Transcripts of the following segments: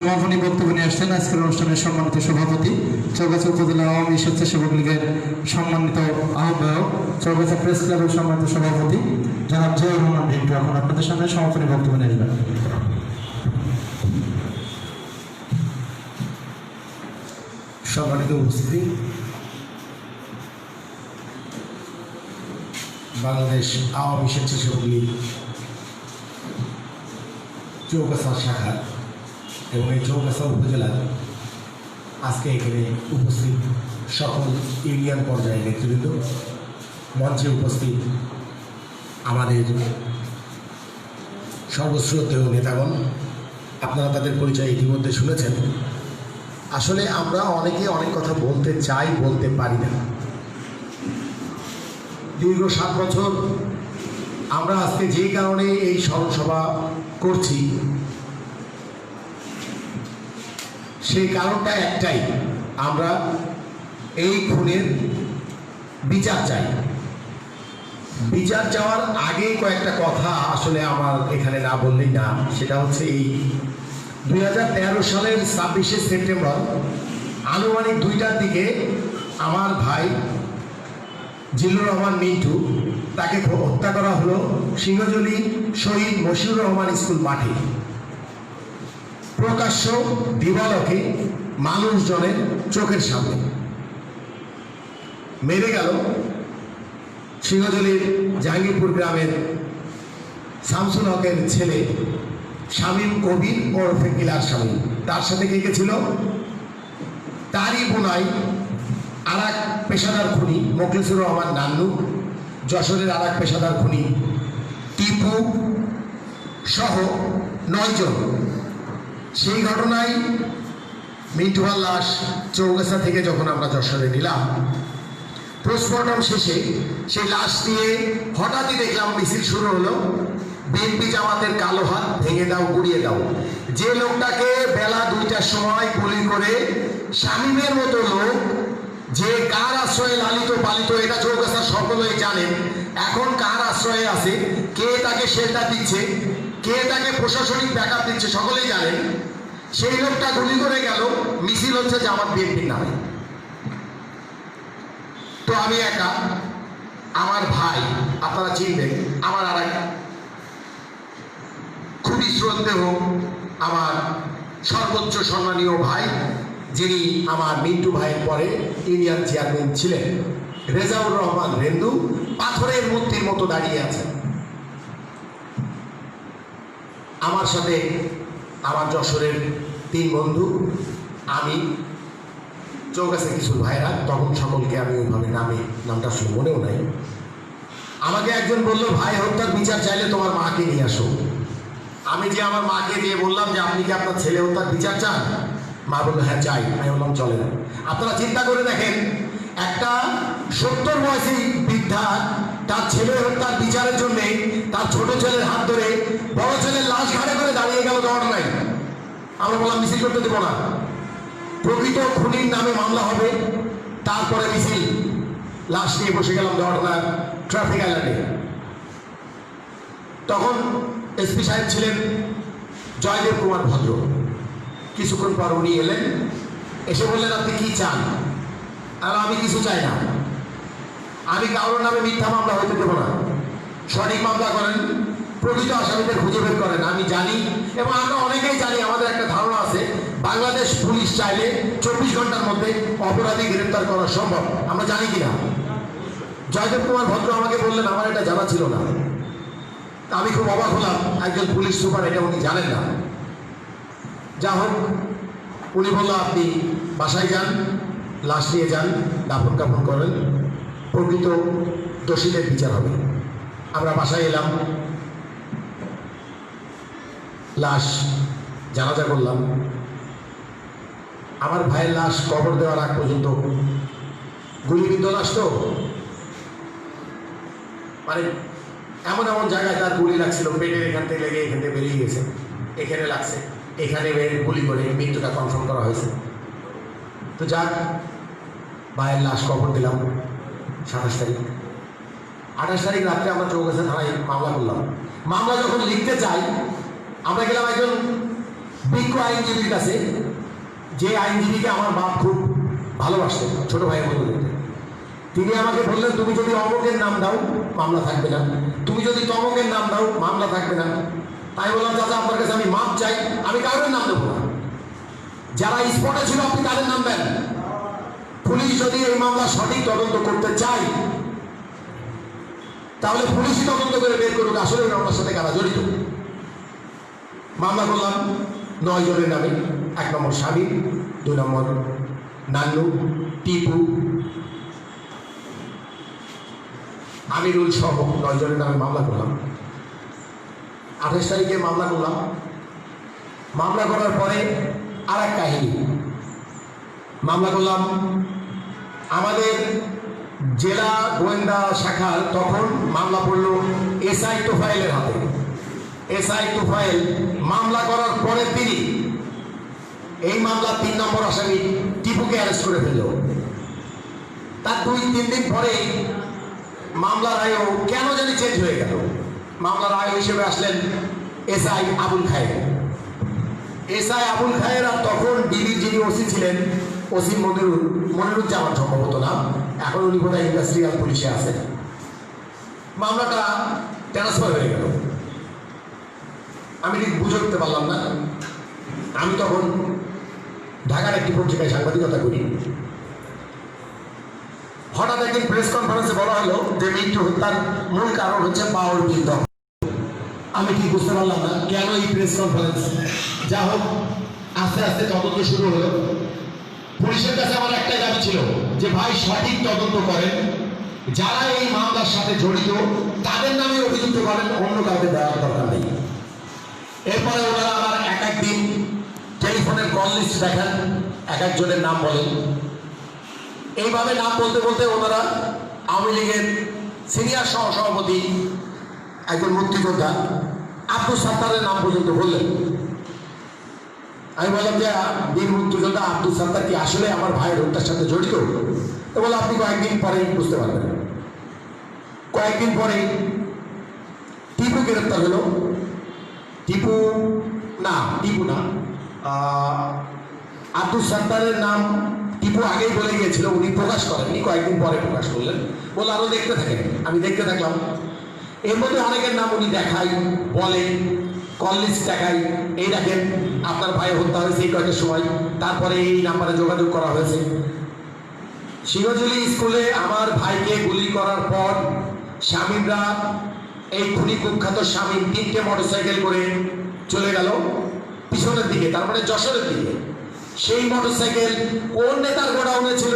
সমাপনী বক্তব্য নিয়ে আসছেন আজকের অনুষ্ঠানের সম্মানিত সভাপতি, চৌগাছা উপজেলা আওয়ামী স্বেচ্ছাসেবক লীগের সম্মানিত আহ্বায়ক, চৌগাছা প্রেস ক্লাবের সম্মানিত সভাপতি জনাব জিয়াউর রহমান রিন্টু। এখন আপনাদের সামনে সমাপনী বক্তব্য নিয়ে আসবেন। সম্মানিত উপস্থিতি, বাংলাদেশ আওয়ামী স্বেচ্ছাসেবক লীগ চৌগাছা শাখা এবং এই চৌগাছা উপজেলার আজকে এখানে উপস্থিত সকল ইউনিয়ন পর্যায়ের নেতৃবৃন্দ, মঞ্চে উপস্থিত আমাদের সর্বশ্রদ্ধেয় নেতাগণ, আপনারা তাদের পরিচয় ইতিমধ্যে শুনেছেন। আসলে আমরা অনেকে অনেক কথা বলতে চাই, বলতে পারি না। দীর্ঘ 7 বছর আমরা আজকে যে কারণে এই স্মরণসভা করছি, সেই কারণটা একটাই, আমরা এই খুনের বিচার চাই। বিচার চাওয়ার আগে কয়েকটা কথা আসলে আমার এখানে না বললেই না। সেটা হচ্ছে এই 2013 সালের 26শে সেপ্টেম্বর আনুমানিক 2টার দিকে আমার ভাই জিল্লুর রহমান মিন্টু, তাকে হত্যা করা হলো সিংহজলি শহীদ মশিউর রহমান স্কুল মাঠে, প্রকাশ্য দিবালোকে মানুষজনের চোখের সামনে মেরে গেল সিংহজলির জাহাঙ্গীরপুর গ্রামের শামসুল হকের ছেলে শামীম কবির ওরফে কিলার শামীম। তার সাথে কে কে ছিল? তারই বোনাই আর এক পেশাদার খুনি মোখলেসুর রহমান নান্নু, যশোরের আর এক পেশাদার খুনি টিপু সহ 9 জন। সেই ঘটনায় মিন্টুয়ার লাশ চৌগাছা থেকে যখন আমরা যশোরে নিলাম, পোস্টমর্টম শেষে সেই লাশ নিয়ে হঠাৎই দেখলাম মিছিল শুরু হলো, বিএনপি জামাতের কালো হাত ভেঙে দাও, গুড়িয়ে দাও। যে লোকটাকে বেলা 2টার সময় গুলি করে শামীমের মতো লোক, যে কার আশ্রয়ে লালিত পালিত, এটা চৌগাছার সকলেই জানেন। এখন কার আশ্রয়ে আছে, কে তাকে শেল্টার দিচ্ছে, কে তাকে প্রশাসনিক ব্যাকআপ দিচ্ছে, সকলেই জানেন। সেই লোকটা গুলি করে গেল, মিছিল হচ্ছে জামাত বিএনপির নামে। তো আমি একা, আমার ভাই, আপনারা চিনবেন, আমার আর এক খুবই শ্রদ্ধেয়, আমার সর্বোচ্চ সম্মানীয় ভাই, যিনি আমার মিন্টু ভাইয়ের পরে ইউনিয়ন চেয়ারম্যান ছিলেন, রেজাউর রহমান রেন্দু, পাথরের মূর্তির মতো দাঁড়িয়ে আছেন। আমার সাথে আমার যশোরের 3 বন্ধু, আমি, চৌগাছা কিছু ভাইরা, তখন সকলকে আমি ওইভাবে নামটা আসলে মনেও নাই। আমাকে একজন বলল, ভাই হত্যার বিচার চাইলে তোমার মাকে নিয়ে আসো। আমি যে আমার মাকে দিয়ে বললাম যে আপনি কি আপনার ছেলে হত্যার বিচার চান? মা বললো হ্যাঁ চাই। আমি বললাম চলে না। আপনারা চিন্তা করে দেখেন, একটা 70 বয়সী বৃদ্ধা তার ছেলে হত্যার বিচারের জন্যে তার ছোট ছেলের হাত ধরে বড় ছেলের লাশ ঘাড়ে করে দাঁড়িয়ে গেল দেওয়ার নাই। আমরা বললাম মিছিল করতে দেবো না, প্রকৃত খুনির নামে মামলা হবে, তারপরে মিছিল। লাশ নিয়ে বসে গেলাম দেওয়াটা ট্রাফিক আইল্যান্ডে। তখন এসপি সাহেব ছিলেন জয়দেব কুমার ভদ্র। কিছুক্ষণ পর উনি এলেন, এসে বললেন আপনি কি চান? আর আমি কিছু চাই না, আমি কারোর নামে মিথ্যা মামলা হইতে দেবো না, সঠিক মামলা করেন, প্রকৃত আসামিদের খুঁজে বের করেন। আমি জানি এবং আমরা অনেকেই জানি, আমাদের একটা ধারণা আছে বাংলাদেশ পুলিশ চাইলে 24 ঘন্টার মধ্যে অপরাধী গ্রেপ্তার করা সম্ভব। আমরা জানি কিনা? জয়দেব কুমার ভদ্র আমাকে বললেন, আমার এটা জানা ছিল না। আমি খুব অবাক হলাম, একজন পুলিশ সুপার এটা উনি জানেন না। যা হোক, উনি বলল আপনি বাসায় যান, লাশ নিয়ে যান, দাফন কাফন করেন, প্রকৃত দোষীদের বিচার হবে। আমরা বাসায় এলাম, লাশ জানাজা করলাম। আমার ভাইয়ের লাশ কবর দেওয়ার আগ পর্যন্ত গুলিবিদ্ধ লাশ, তো মানে এমন এমন জায়গায় তার গুলি লাগছিল, পেটের এখান থেকে লেগে এখান থেকে বেরিয়ে গেছে, এখানে লাগছে, এখানে গুলি করে মৃত্যুটা কনফার্ম করা হয়েছে। তো যাক, ভাইয়ের লাশ কবর দিলাম 27 তারিখ। 28 তারিখ রাত্রে আমরা চৌগাছা থানায় মামলা করলাম। মামলা যখন লিখতে চাই, আমরা গেলাম একজন বিজ্ঞ আইনজীবীর কাছে, যে আইনজীবীকে আমার বাপ খুব ভালোবাসতেন, ছোট ভাইয়ের মতো দেখতেন। তিনি আমাকে বললেন, তুমি যদি অমুকের নাম দাও মামলা থাকবে না, তুমি যদি তমকের নাম দাও মামলা থাকবে না। তাই বললাম, চাচা আপনার কাছে আমি মাপ চাই, আমি কারোর নাম দেবো না, যারা স্পটে ছিল আপনি তাদের নাম দেন। পুলিশ যদি এই মামলা সঠিক তদন্ত করতে চায় তাহলে পুলিশই তদন্ত করে বের করুক আসলে এই মামলার সাথে কারা জড়িত। মামলা করলাম 9 জনের নামে। 1 নম্বর স্বামী, 2 নম্বর নান্নু, টিপু, আমিরুল সহ 9 জনের নামে মামলা করলাম। 28 তারিখে মামলা করলাম। মামলা করার পরে আর এক কাহিনী। মামলা করলাম আমাদের জেলা গোয়েন্দা শাখার, তখন মামলা পড়ল এসআই তোফায়েলের হাতে। এসআই তোফায়েল মামলা করার পরের দিনই এই মামলা 3 নম্বর আসামি টিপুকে অ্যারেস্ট করে ফেলল। তার 2-3 দিন পরে মামলার আয়ও কেন জানি চেঞ্জ হয়ে গেল। মামলার আয় হিসেবে আসলেন এসআই আবুল খায়ের। এসআই আবুল খায়ের আর তখন ডিবির যিনি ওসি ছিলেন, ওসি মনিরুজ্জামান সম্ভবত নাম, এখন উনি বোধহয় ইন্ডাস্ট্রিয়াল পুলিশে আছেন। মামলাটা ট্রান্সফার হয়ে গেল। আমি ঠিক বুঝে উঠতে পারলাম না। আমি তখন ঢাকার একটি পত্রিকায় সাংবাদিকতা করি। হঠাৎ একদিন প্রেস কনফারেন্সে বলা হলো যে মৃত্যু হত্যার মূল কারণ হচ্ছে পাওয়ার বিল দখল। আমি ঠিক বুঝতে পারলাম না কেন এই প্রেস কনফারেন্স। যা হোক, আস্তে আস্তে তদন্ত শুরু হলো। পুলিশের কাছে আমার একটাই দাবি ছিল যে ভাই সঠিক তদন্ত করেন, যারা এই মামলার সাথে জড়িত তাদের নামে অভিযুক্ত করেন, অন্য কাউকে দেওয়ার দরকার নেই। এরপরে ওনারা আবার এক একদিন টেলিফোনের কল লিস্ট দেখান, এক একজনের নাম বলেন। এইভাবে নাম বলতে বলতে ওনারা আওয়ামী লীগের সিনিয়র সহসভাপতি একজন মুক্তিযোদ্ধা আব্দুল সাত্তারের নাম পর্যন্ত বললেন। আমি বললাম যে বীর মুক্তিযোদ্ধা আব্দুল সাত্তার কি আসলে আমার ভাইয়ের হত্যার সাথে জড়িত? তো বললো আপনি কয়েকদিন পরেই বুঝতে পারবেন। কয়েকদিন পরে টিপু গ্রেপ্তার হলো। টিপু না আব্দুল সাত্তারের নাম টিপু আগেই বলে গিয়েছিল, উনি প্রকাশ করেননি, কয়েকদিন পরে প্রকাশ করলেন। বলে আরো দেখতে থাকেন। আমি দেখতে থাকলাম। এর মধ্যে অনেকের নাম উনি দেখাই, বলেন, কল লিস্ট দেখাই, এই দেখেন আপনার ভাই হত্যা হয়েছে এই কয়েকটা সময়, তারপরে এই নাম্বারে যোগাযোগ করা হয়েছে। সিংহজুলি স্কুলে আমার ভাইকে গুলি করার পর স্বামীরা, এই খুনি কুখ্যাত স্বামী 3টে মোটরসাইকেল করে চলে গেল পিছনের দিকে, তার মানে যশোরের দিকে। সেই মোটরসাইকেল কোন নেতার গোডাউনে ছিল,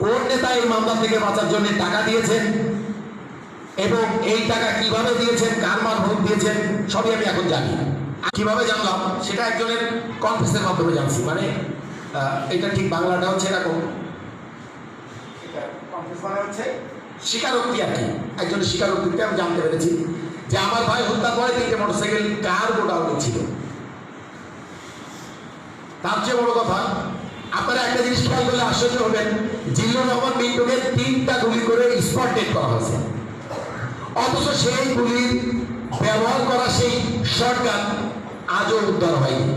কোন নেতা এই মামলা থেকে বাঁচার জন্য টাকা দিয়েছেন এবং এই টাকা কিভাবে দিয়েছেন, কার মারফত দিয়েছেন, সবই আমি এখন জানি। কিভাবে জানলাম সেটা একজনের কনফেসের মাধ্যমে জানছি। মানে এটা ঠিক বাংলাটা হচ্ছে এরকম, স্বীকারোক্তি আর কি। একজনের স্বীকারোক্তিতে আমি জানতে পেরেছি যে আমার ভাই হত্যা করে 3টে মোটরসাইকেল কার গোডাউনে ছিল। তার চেয়ে বড় কথা, আপনারা একটা জিনিস খেয়াল করলে আশ্চর্য হবেন, জিল্লুর রহমান মিন্টুকে 3টা গুলি করে স্পট ডেড করা হয়েছে, অথচ সেই গুলির ব্যবহার করা সেই শটগান আজও উদ্ধার হয়নি।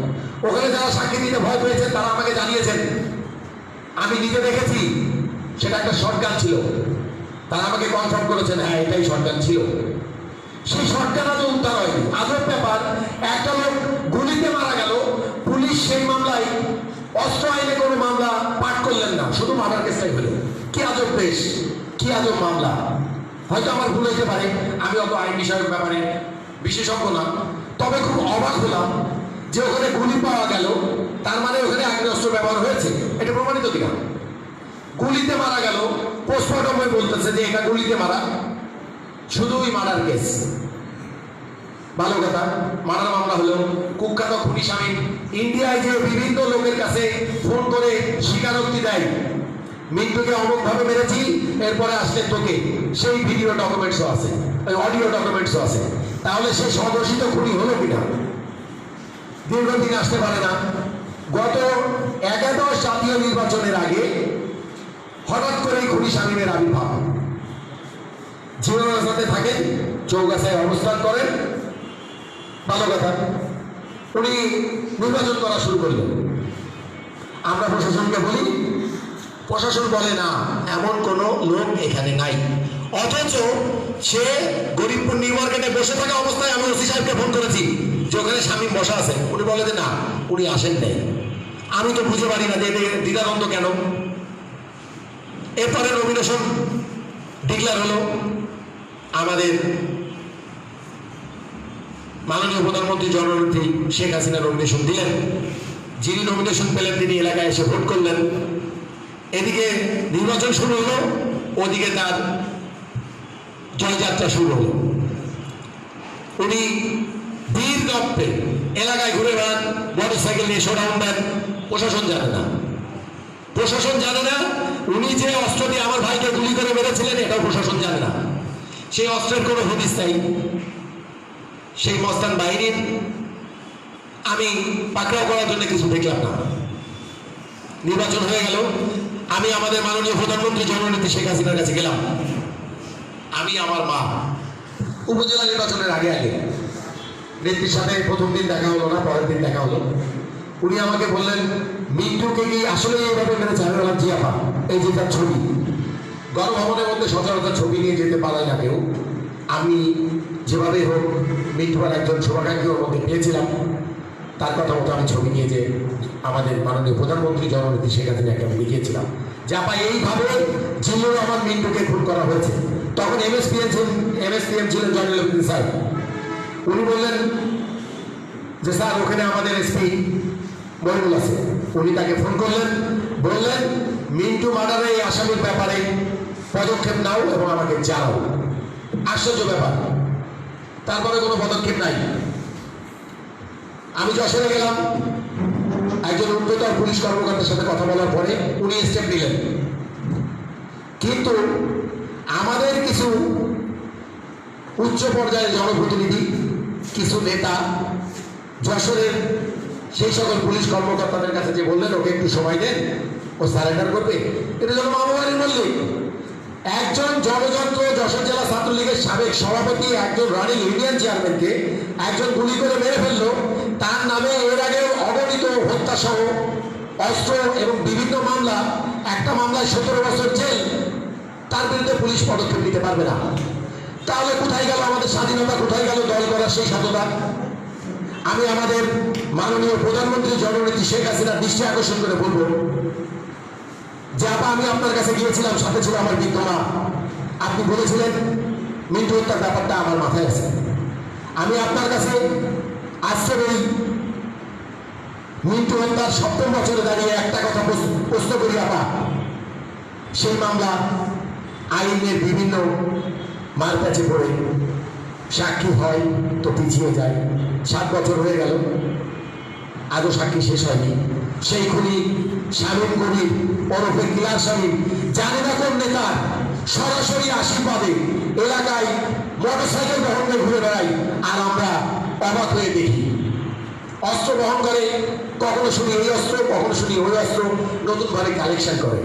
ওখানে যারা সাক্ষী দিতে ভয় পেয়েছেন তারা আমাকে জানিয়েছেন, আমি নিজে দেখেছি সেটা একটা শটগান ছিল। তারা আমাকে কনফার্ম করেছেন, হ্যাঁ এটাই শটগান ছিল। সেই শটগান আজও উদ্ধার হয়নি। আজব ব্যাপার, একটা লোক গুলিতে মারা গেল, পুলিশ সেই মামলায় অস্ত্র আইনে কোনো মামলা পাঠ করলেন না, শুধু মার্ডার কেসটাই হলো। কি আজব দেশ, কি আজব মামলা। হয়তো আমার ভুল হতে পারে, আমি অত আইন বিষয়ক ব্যাপারে বিশেষজ্ঞ না, তবে খুব অবাক হলাম যে ওখানে গুলি পাওয়া গেল, তার মানে ওখানে আগ্নেয়াস্ত্র ব্যবহার হয়েছে, এটা প্রমাণিত কিনা। গুলিতে মারা গেল, পোস্টমর্টমে বলতেছে যে এটা গুলিতে মারা, শুধুই মার্ডার কেস। ভালো কথা, মার্ডার মামলা হলো। কুখ্যাত খুনি স্বামী ইন্ডিয়ায় যে বিভিন্ন লোকের কাছে ফোন করে স্বীকারোক্তি দেয়, মিন্টুকে অমুকভাবে মেরেছি, এরপরে আসলে তোকে, সেই ভিডিও ডকুমেন্টসও আছে, অডিও ডকুমেন্টসও আছে। তাহলে সে স্বঘোষিত খুনি হলো কিনা? দীর্ঘদিন আসতে পারে না। গত 11 জাতীয় নির্বাচনের আগে হঠাৎ করে খুনি শামীমের আবির্ভাব। জীবনাতে থাকেন, চৌগাছায় অবস্থান করেন, ভালো কথা। উনি নির্বাচন করা শুরু করলেন। আমরা প্রশাসনকে বলি, প্রশাসন বলে না এমন কোনো লোক এখানে নাই। অথচ সে গরিবপুর নিউ মার্কেটে বসে থাকা অবস্থায় আমি ওসি সাহেবকে ফোন করেছি যে ওখানে শামীম বসা আছে। উনি বলে যে না, উনি আসেন নাই। আমি তো বুঝতে পারি না যে এতে দ্বিধাদ্বন্দ্ব কেন। এরপরে নমিনেশন ডিক্লেয়ার হলো। আমাদের মাননীয় প্রধানমন্ত্রী জননেত্রী শেখ হাসিনা নমিনেশন দিলেন। যিনি নমিনেশন পেলেন তিনি এলাকায় এসে ভোট করলেন। এদিকে নির্বাচন শুরু হলো, ওদিকে তার জয়যাত্রা শুরু হলো। উনি বীর দপ্পে এলাকায় ঘুরে বেড়ান, মোটর সাইকেল নিয়ে শোডাউন দেন। প্রশাসন জানে না, প্রশাসন জানে না উনি যে অস্ত্র দিয়ে আমার ভাইকে গুলি করে মেরেছিলেন এটাও প্রশাসন জানে না। সেই অস্ত্রের কোনো হদিস নাই। সেই মস্তান বাহিনীর আমি পাকড়াও করার জন্য কিছু দেখলাম না। নির্বাচন হয়ে গেল। আমি আমাদের মাননীয় প্রধানমন্ত্রী জননেত্রী শেখ হাসিনার কাছে গেলাম। আমি আমার মা উপজেলা নির্বাচনের আগে আগে নেত্রীর সাথে প্রথম দিন দেখা হলো না, পরের দিন দেখা হলো। উনি আমাকে বললেন, মিন্টুকে কি আসলে এইভাবে মেরেছে? আমি বললাম জি আপা, এই যে তার ছবি। গণভবনের মধ্যে সচরাচর ছবি নিয়ে যেতে পারাই না কেউ। আমি যেভাবে হোক মিন্টুর একজন শুভাকাঙ্ক্ষী ওর মধ্যে পেয়েছিলাম, তার কথা মতো আমি ছবি নিয়ে যে আমাদের মাননীয় প্রধানমন্ত্রী জননেত্রী শেখ হাসিনাকে আমি লিখিয়েছিলাম যে আপা এইভাবে জিল্লুর রহমান মিন্টুকে খুন করা হয়েছে। তখন এমএসপিএম ছিলেন জয়নুল আবেদিন স্যার। উনি বললেন যে স্যার ওখানে আমাদের এসপি মহিবুল আছে। উনি তাকে ফোন করলেন, বললেন মিন্টু মার্ডারে এই আসামির ব্যাপারে পদক্ষেপ নাও এবং আমাকে জানাও। আশ্চর্য ব্যাপার, তারপরে কোনো পদক্ষেপ নাই। আমি যশোরে গেলাম, একজন উচ্চতর পুলিশ কর্মকর্তার সাথে কথা বলার পরে উনি স্টেপ নিলেন। কিন্তু আমাদের কিছু উচ্চ পর্যায়ের জনপ্রতিনিধি, কিছু নেতা যশোরের সেই সকল পুলিশ কর্মকর্তাদের কাছে যে বললেন ওকে একটু সময় দেন, ও সারেন্ডার করবে। এটা যেন মামাবাড়ির বললে একজন জনযন্ত্র যশোর জেলা ছাত্রলীগের সাবেক সভাপতি, একজন রানিং ইউনিয়ন চেয়ারম্যানকে একজন গুলি করে মেরে ফেললো। তার নামে এর আগেও অগণিত হত্যাসহ অস্ত্র এবং বিভিন্ন মামলা, একটা মামলায় 17 বছর জেল। তার বিরুদ্ধে পুলিশ পদক্ষেপ নিতে পারবে না। তাহলে কোথায় গেল আমাদের স্বাধীনতা, কোথায় গেল দল করার সেই সততা? আমি আমাদের মাননীয় প্রধানমন্ত্রী জননেত্রী শেখ হাসিনার দৃষ্টি আকর্ষণ করে বলবো যে আপা, আমি আপনার কাছে গিয়েছিলাম, সাথে ছিল আমার বৃদ্ধ মা। আপনি বলেছিলেন মিন্টু হত্যার ব্যাপারটা আমার মাথায় আছে। আমি আপনার কাছে আজকের এই মিন্টু হত্যার 7ম বছরে দাঁড়িয়ে একটা কথা প্রশ্ন করি আপা, সেই মামলা আইনের বিভিন্ন মারপ্যাচে পড়ে সাক্ষী হয় তো পিছিয়ে যায়। 7 বছর হয়ে গেল, আজও সাক্ষী শেষ হয়নি। সেই খুনি শামীম কবির ওরফে কিলার শামীম, জানি না কোন নেতার সরাসরি আশীর্বাদে এলাকায় মোটরসাইকেল বহন করে ঘুরে বেড়াই, আর আমরা অবাক হয়ে দেখি। অস্ত্র বহন করে, কখনো শুনি এই অস্ত্র, কখনো শুনি ওই অস্ত্র, নতুনভাবে কালেকশন করে।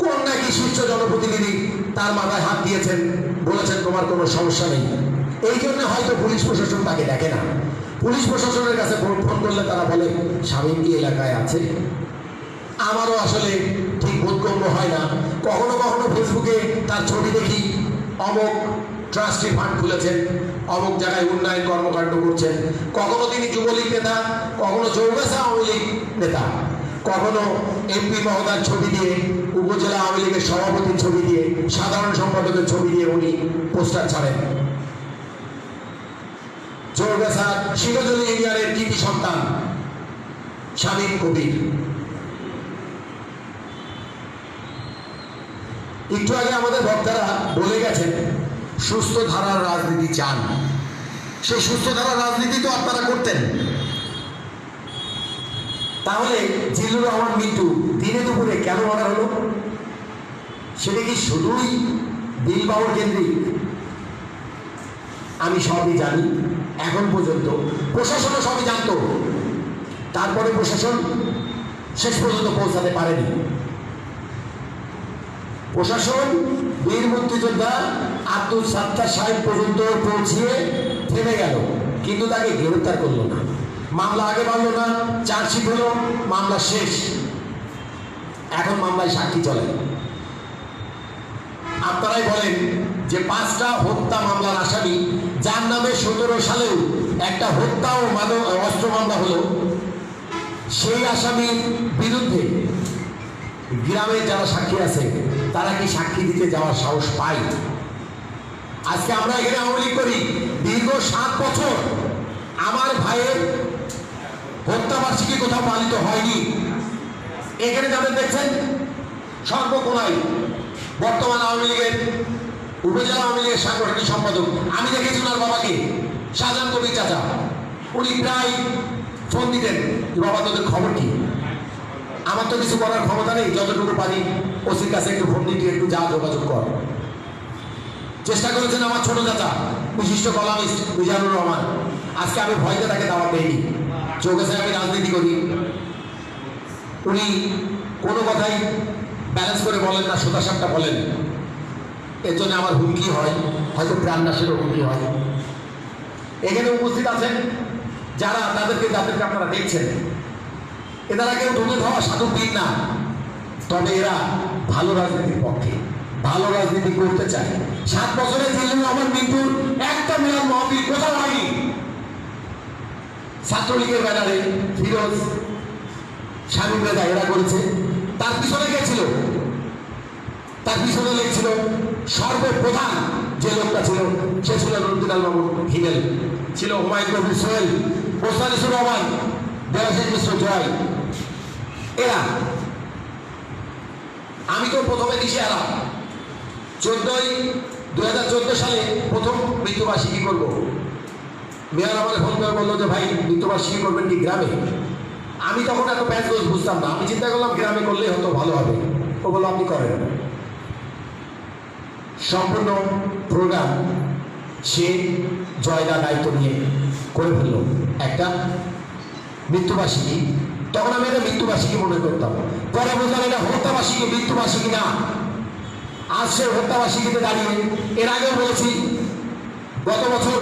কোন নাকি শীর্ষ জনপ্রতিনিধি তার মাথায় হাত দিয়েছেন, বলেছেন তোমার কোনো সমস্যা নেই। এই জন্য হয়তো পুলিশ প্রশাসন তাকে দেখে না। পুলিশ প্রশাসনের কাছে ফোন করলে তারা বলে শামীম কি এলাকায় আছে? আমারও আসলে ঠিক বোধগম্য হয় না। কখনো কখনো ফেসবুকে তার ছবি দেখি, অমুক ট্রাস্টি ফান্ড খুলেছেন, অমুক জায়গায় উন্নয়ন কর্মকাণ্ড করছেন। কখনো তিনি যুবলীগ নেতা, কখনো চৌগাছা আওয়ামী লীগ নেতা, কখনো এমপি মহোদয়ের ছবি দিয়ে, উপজেলা আওয়ামী লীগের সভাপতির ছবি দিয়ে, সাধারণ সম্পাদকের ছবি দিয়ে উনি পোস্টার ছাড়েন। চৌগাছা শিরোজনী ইউনিয়নের কৃতি সন্তান শামীম কবির। একটু আগে আমাদের বক্তারা বলে গেছেন সুস্থ ধারার রাজনীতি চান। সেই সুস্থ ধারার রাজনীতি তো আপনারা করতেন। তাহলে জিল্লুর রহমান মিন্টু দিনে দুপুরে কেন মারা হলো? সেটা কি শুধুই বিল বাউল কেন্দ্রিক? আমি সবই জানি, এখন পর্যন্ত প্রশাসনও সবই জানতো, তারপরে প্রশাসন শেষ পর্যন্ত পৌঁছাতে পারেনি। প্রশাসন বীর মুক্তিযোদ্ধা আব্দুল সাত্তার সাহেব পর্যন্ত পৌঁছিয়ে থেমে গেল, কিন্তু তাকে গ্রেফতার করলো না। মামলা আগে বাড়লো না, চার্জশিট হলো, মামলা শেষ, এখন মামলায় সাক্ষী চলে। আপনারাই বলেন যে 5টা হত্যা মামলার আসামি, যার নামে 17 সালেও একটা হত্যা ও অস্ত্র মামলা হলো, সেই আসামির বিরুদ্ধে গ্রামের যারা সাক্ষী আছে তারা কি সাক্ষী দিতে যাওয়ার সাহস পায়? আজকে আমরা এখানে আওয়ামী লীগ করি, দীর্ঘ 7 বছর আমার ভাইয়ের হত্যাবার্ষিকী কোথাও পালিত হয়নি। এখানে যাদের দেখছেন সর্বকোনায় বর্তমান আওয়ামী লীগের উপজেলা আওয়ামী লীগের সাংগঠনিক সম্পাদক, আমি দেখেছি ওনার বাবাকে, শাহজাহান কবির চাচা, উনি প্রায় ফোন দিতেন যে বাবা তোদের খবর কি। আমার তো কিছু করার ক্ষমতা নেই, যতটুকু পারি ওসির কাছে একটু ফোন দিতে, একটু যা যোগাযোগ কর। চেষ্টা করেছেন আমার ছোট চাচা বিশিষ্ট কলামিস্ট মিজানুর রহমান, আজকে আমি ভয়তে তাকে দাওয়াত দেইনি, চৌকাছে আমি রাজনীতি করি, উনি কোনো কথাই ব্যালেন্স করে বলেন না, সোজাসাপটা বলেন, এর জন্য আমার হুমকি হয়, হয়তো প্রাণনাশেরও হুমকি হয়। এখানে উপস্থিত আছেন যারা, যাদেরকে আপনারা দেখছেন, এনারা কেউ ঢুকে খাওয়া সাধু দিন না, তবে এরা ভালো রাজনীতির পক্ষে, ভালো রাজনীতি করতে চায়। 7 বছরে জিল্লুর রহমান মিন্টুর একটা মিলাদ মাহফিল কোথাও হয়নি। ছাত্রলীগের ব্যানারে ফিরোজ, শামীম রেজা এরা করেছে। তার পিছনে কে ছিল? তার পিছনে লেগেছিল সর্বপ্রধান যে লোকটা ছিল, সে ছিল রুদ্দিন আল মামুন হিমেল, ছিল হুমায়ুন কবির সোহেল, মোস্তানিসুর রহমান, দেবাশিস মিশ্র জয়। এরা, আমি তো প্রথমে দিশে এলাম 2014 সালে প্রথম মৃত্যুবার্ষিকী করবো। মেয়র আমাকে ফোন করে বললো যে ভাই মৃত্যুবার্ষিকী করবেন কি গ্রামে? আমি তখন এত প্যাঁচ দোষ বুঝতাম না, আমি চিন্তা করলাম গ্রামে করলেই হয়তো ভালো হবে। ও বললো আপনি করেন। সম্পূর্ণ প্রোগ্রাম সে জয়দা দায়িত্ব নিয়ে করে ফেললো একটা মৃত্যুবার্ষিকী। তখন আমি এটা মৃত্যুবার্ষিকী মনে করতাম, পরে বুঝলাম এটা হত্যাবার্ষিকী, মৃত্যুবার্ষিকী না। আজ সে হত্যাবার্ষিকীতে দাঁড়িয়ে, এর আগেও বলেছি গত বছর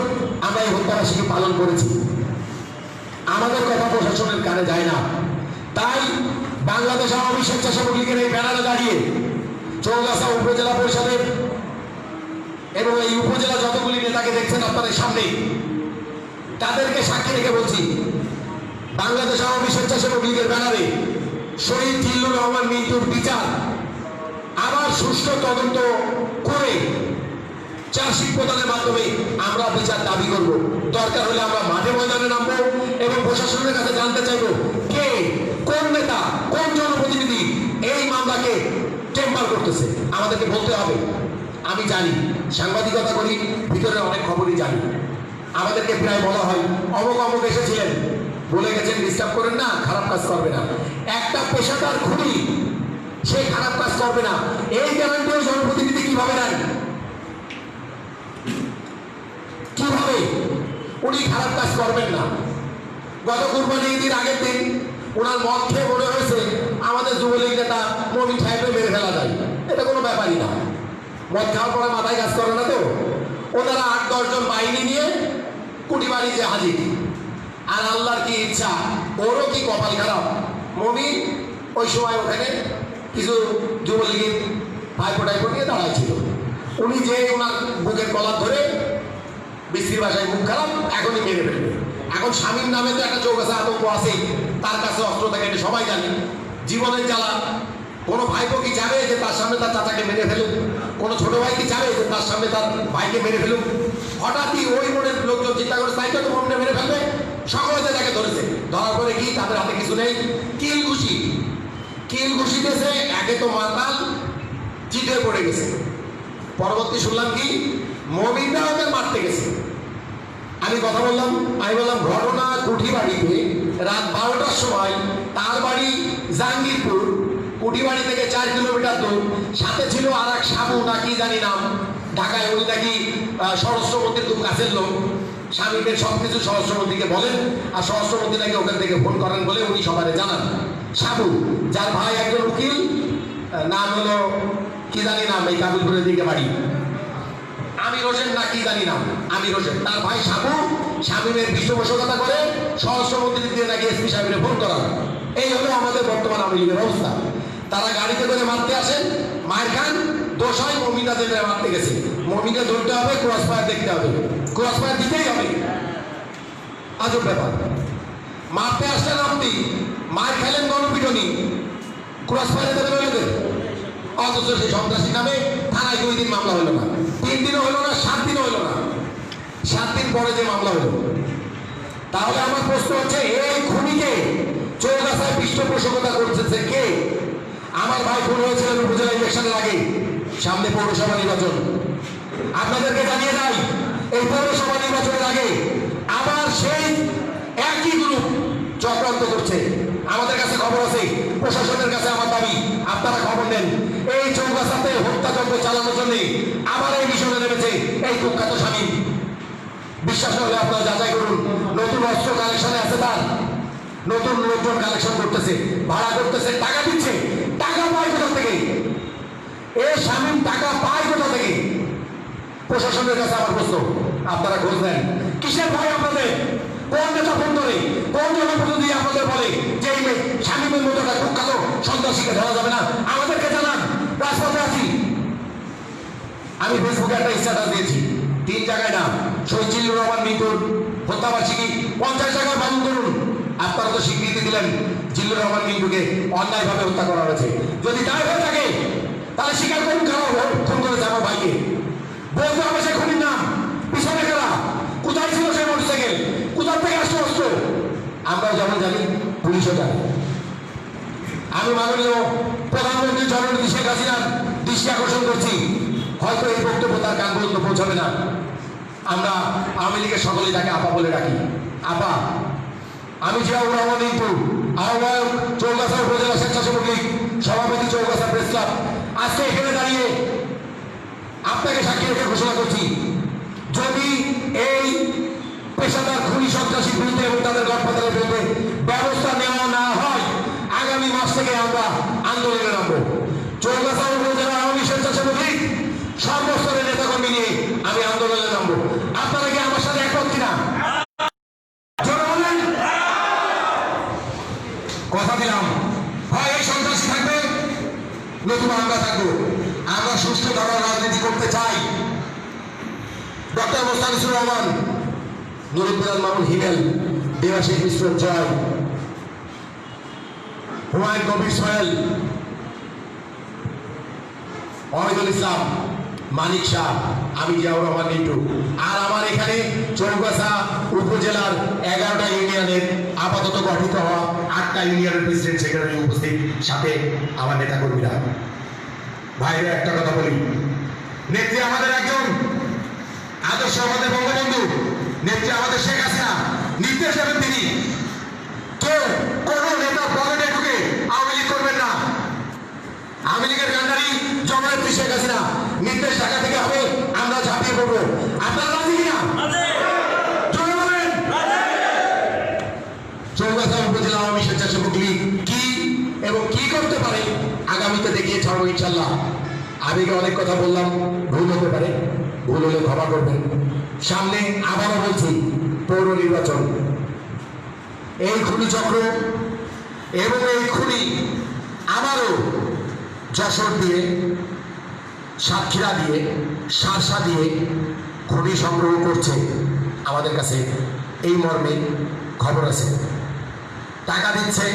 আমরা এই হত্যাবার্ষিকী পালন করেছি, আমাদের কথা প্রশাসনের কানে যায় না। তাই বাংলাদেশ আওয়ামী স্বেচ্ছাসেবক লীগের এই ব্যানারে দাঁড়িয়ে চৌগাছা উপজেলা পরিষদের এবং এই উপজেলা যতগুলি নেতাকে দেখছেন আপনাদের সামনে, তাদেরকে সাক্ষী রেখে বলছি, বাংলাদেশ আওয়ামী স্বেচ্ছাসেবক লীগের ব্যানারে শহীদ জিল্লুর রহমান মিন্টুর বিচার আবার সুষ্ঠু তদন্ত করে চার্জশিট প্রদানের মাধ্যমে আমরা বিচার দাবি করব। দরকার হলে আমরা মাঠে ময়দানে নামবো এবং প্রশাসনের কাছে জানতে চাইব কে, কোন নেতা, কোন জনপ্রতিনিধি এই মামলাকে টেম্পার করতেছে, আমাদেরকে বলতে হবে। আমি জানি, সাংবাদিকতা করি, ভিতরে অনেক খবরই জানি। আমাদেরকে প্রায় বলা হয় অমুক অমুক এসেছিলেন, বলে গেছেন ডিস্টার্ব করেন না, খারাপ কাজ করবে না। একটা পেশাদার খুনি, সে খারাপ কাজ করবে না, এই গ্যারান্টিও জনপ্রতিনিধি কিভাবে নেন? কিভাবে উনি খারাপ কাজ করবেন না? গত কুরবানি ঈদের আগের দিন ওনার মদ খেয়ে মনে হয়েছে আমাদের যুবলীগ নেতা মমিন সাহেবকে মেরে ফেলা যায়, এটা কোনো ব্যাপারই না। মদ খাওয়ার পরে মাথায় কাজ করে না তো, ওনারা 8-10 জন বাহিনী নিয়ে কুটিবাড়ি যে হাজির। আর আল্লাহর কি ইচ্ছা, ওরও কি কপাল খারাপ, মমিন ওই সময় ওখানে কিছু যুবলীগের ভাইপো টাইপো নিয়ে দাঁড়াইছিল। উনি যে ওনার বুকের কলার ধরে বিশ্রী ভাষায় মুখ খারাপ, এখনই মেরে ফেলবে। এখন শামীম নামে তো একটা চৌগাছা আতঙ্ক আছে, তার কাছে অস্ত্র থাকে, এটা সবাই জানি। জীবনের জ্বালা, কোনো ভাইপো কি চাবে যে তার সামনে তার চাচাকে মেরে ফেলুক? কোনো ছোট ভাই কি চাবে যে তার সামনে তার ভাইকে মেরে ফেলুক? হঠাৎই ওই মনের লোকজন চিন্তা করে তাই তো মনে মেরে ফেলবে। সকলে তাকে ধরেছে, ধরার পরে কি তাদের হাতে কিছু নেই, কিল ঘুষি, কিল ঘুষি দিয়েছে। একে তো মাতাল চিটে পড়ে গেছে। পরবর্তী শুনলাম কি মমিনরা ওদের মারতে গেছে। আমি কথা বললাম, আমি বললাম ঘটনা কুঠিবাড়িতে রাত 12টার সময়, তার বাড়ি জাহাঙ্গীরপুর, কুঠিবাড়ি থেকে 4 কিলোমিটার দূর। সাথে ছিল আর এক সাবু না কি জানি নাম, ঢাকায় উনি নাকি স্বরাষ্ট্রমন্ত্রীর খুব কাছের লোক। স্বামীকে সবকিছু স্বরাষ্ট্রমন্ত্রীকে বলেন, আর স্বরাষ্ট্রমন্ত্রী নাকি ওখান থেকে ফোন করেন বলে উনি সবাই জানান। সাবু, যার ভাই একজন উকিল, নাম হলো কি জানি নাম, এই কাবিলপুরের দিকে বাড়ি, আমির হোসেন না কি জানি নাম, আমির হোসেন, তার ভাই সাবু শামীমের পৃষ্ঠপোষকতা করে স্বরাষ্ট্রমন্ত্রী দিয়ে নাকি এসপি সাহেবের ফোন করা। এই হলো আমাদের বর্তমান আওয়ামী লীগের অবস্থা। তারা গাড়িতে করে মারতে আসেন, মায়ের খান, দোষ হয় মমিনাদের মারতে গেছে। মমিনা ধরতে হবে, ক্রস ফায়ার দেখতে হবে, ক্রস ফায়ার দিতেই হবে। আজব ব্যাপার, মারতে আসলেন আপনি, মায়ের খেলেন গণপিটনি, ক্রস ফায়ারে দেবেন ওদের। অথচ সেই সন্ত্রাসী নামে থানায় 2 দিন মামলা হলো না, 3 দিনও হলো না, 7 দিনও হলো না, 7 দিন পরে যে মামলা হলো। তাহলে আমার প্রশ্ন হচ্ছে, এই খুনিকে চৌগাছায় পৃষ্ঠপোষকতা করতেছে কে? আমার ভাই খুন হয়েছিলেন উপজেলা ইলেকশনের আগে, সামনে পৌরসভা নির্বাচন। আপনাদেরকে জানিয়ে যাই, এই পৌরসভা নির্বাচনের আগে আবার সেই একই গ্রুপ চক্রান্ত করছে। আমাদের কাছে খবর আছে, প্রশাসনের কাছে আমার দাবি, আপনারা খবর নেন। এই চৌগাছাতে হত্যাযজ্ঞ চালানোর জন্য আবার এই মিশনে নেমেছে এই কুখ্যাত স্বামী। বিশ্বাস হলে আপনারা যাচাই করুন, নতুন অস্ত্র কালেকশনে আছে তার, নতুন লোকজন কালেকশন করতেছে, ভাড়া করতেছে, টাকা দিচ্ছে। টাকা পায় কোথা থেকে? এই স্বামী টাকা পায় কোথা থেকে? প্রশাসনের কাছে আমার প্রশ্ন, আপনারা খোঁজ নেন। কিসের ভয় আপনাদের? কোন নেতা ফোন করে, কোন জনপ্রতিনিধি আপনাদের বলে যে এই স্বামীমের মতো একটা কুখ্যাত সন্ত্রাসীকে ধরা যাবে না? আমাদেরকে জানান, রাজপথে আছি। আমি ফেসবুকে একটা স্ট্যাটাস দিয়েছি, 3 জায়গায় না, শহীদ জিল্লুর রহমান মিন্টুর হত্যাবার্ষিকী 50 জায়গায় পালন করুন। আপনারা তো স্বীকৃতি দিলেন জিল্লুর রহমান মিন্টুকে অন্যায়ভাবে হত্যা করা হয়েছে। যদি তাই হয়ে থাকে তাহলে স্বীকার করুন কারা খুন করেছে আমার ভাইকে। বলতে হবে সে খুনির নাম, পিছনে কারা, কোথায় ছিল সেই মোটরসাইকেল, কোথা থেকে আসছে অস্ত্র। আমরাও যেমন জানি, পুলিশও জানে। আমি মাননীয় প্রধানমন্ত্রী জননেত্রী শেখ হাসিনার দৃষ্টি আকর্ষণ করছি, হয়তো এই বক্তব্য তার কান পর্যন্ত পৌঁছাবে না। আমরা আওয়ামী লীগের সকলেই তাকে আপা বলে রাখি। আপা, আমি জিয়াউর রহমান ইন্টু, আহ্বায়ক চৌগাছা উপজেলা স্বেচ্ছাসেবক লীগ, সভাপতি চৌগাছা প্রেস ক্লাব, আজকে এখানে দাঁড়িয়ে আপনাকে সাক্ষী রেখে ঘোষণা করছি, যদি এই পেশাদার খুনি সন্ত্রাসীর বিরুদ্ধে এবং তাদের গডফাদারের বিরুদ্ধে ব্যবস্থা নেওয়া না হয়, আগামী মাস থেকে আমরা আন্দোলনে নামবো। চৌগাছা উপজেলা আওয়ামী স্বেচ্ছাসেবক লীগ সর্বস্তরের নেতাকর্মী নিয়ে আমি আন্দোলনে নামবো। আপনারা কি আমার সাথে একমত কিনা? কথা দিলাম, হয় এই সন্ত্রাসী থাকবে, নতুবা আমরা থাকবো। আমরা সুষ্ঠু ধারার রাজনীতি করতে চাই। ডক্টর মোস্তাফিজুর রহমান, নুরুদ্দিন মামুন হিমেল, দেবাশিস মিশ্র জয়, হুমায়ুন কবির সোহেল, ওয়াহিদুল ইসলাম, মানিক শাহ, আমি জিয়াউর রহমান মিন্টু। আর আমার এখানে চৌগাছা উপজেলার 11টা ইউনিয়নের আপাতত গঠিত হওয়া 8টা ইউনিয়নের প্রেসিডেন্ট সেক্রেটারি উপস্থিত, সাথে আমার নেতাকর্মীরা। ভাইরা, একটা কথা বলি, নেত্রী আমাদের একজন, আদর্শ আমাদের বঙ্গবন্ধু, নেত্রী আমাদের শেখ হাসিনা। নির্দেশ দেবেন তিনি, কেউ কোন নেতা পকেটে ঢুকে আওয়ামী লীগ করবেন না। আওয়ামী লীগের কান্ডারি জননেত্রী শেখ হাসিনা, নির্দেশ ঢাকা থেকে হবে, আমরা ঝাঁপিয়ে পড়বো। আপনারা রাজি কিনা? জোরে বলেন। চৌগাছা উপজেলা আওয়ামী স্বেচ্ছাসেবক লীগ কি এবং কি করতে পারে আগামীতে দেখিয়ে ছাড়বো ইনশাল্লাহ। আবেগে অনেক কথা বললাম, ভুল হতে পারে, ভুল হলে ক্ষমা করবেন। সামনে আবারও বলছি, পৌর নির্বাচন। এই খুনি চক্র এবং এই খুনি আবারও যশোর দিয়ে, সাতক্ষীরা দিয়ে, শার্শা দিয়ে খুনি সংগ্রহ করছে। আমাদের কাছে এই মর্মে খবর আছে। টাকা দিচ্ছে,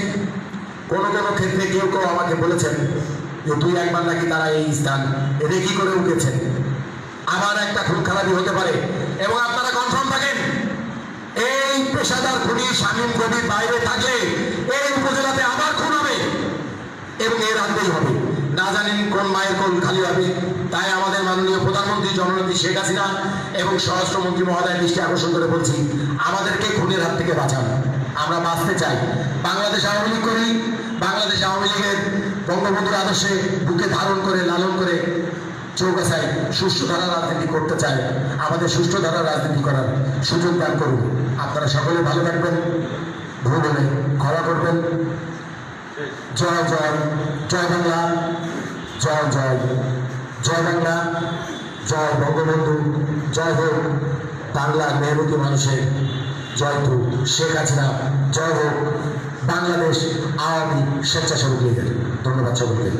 কোনো কোনো ক্ষেত্রে কেউ কেউ আমাকে বলেছেন যে 2-1 বার নাকি তারা এই স্থান রেকি করে উঠেছেন। আবার একটা খুন খারাপি হতে পারে, এবং আপনারা কনফার্ম থাকেন, এই পেশাদার খুনি শামীম কবির বাইরে থাকলে এই উপজেলাতে আবার খুন হবে, এবং এর আগেই হবে। না জানেন কোন মায়ের কোন খালি হবে। তাই আমাদের মাননীয় প্রধানমন্ত্রী জননেত্রী শেখ হাসিনা এবং স্বরাষ্ট্রমন্ত্রী মহোদয় দৃষ্টি আকর্ষণ করে বলছি, আমাদেরকে খুনের হাত থেকে বাঁচান। আমরা বাঁচতে চাই, বাংলাদেশ আওয়ামী লীগ করি, বাংলাদেশ আওয়ামী লীগের বঙ্গবন্ধুর আদর্শে বুকে ধারণ করে লালন করে চৌগাছায় সুষ্ঠু ধারা রাজনীতি করতে চাই। আমাদের সুষ্ঠু ধারা রাজনীতি করার সুযোগ দান করুন। আপনারা সকলে ভালো থাকবেন, ভুল হলে ক্ষমা করবেন। জয় জয়, জয় বাংলা, জয় জয়, জয় বাংলা, জয় বঙ্গবন্ধু, জয় হোক বাংলার মেহনতি মানুষের জয় হোক শেখ হাসিনা, জয় হোক বাংলাদেশ আওয়ামী স্বেচ্ছাসেবক লীগের। ধন্যবাদ সকলকে।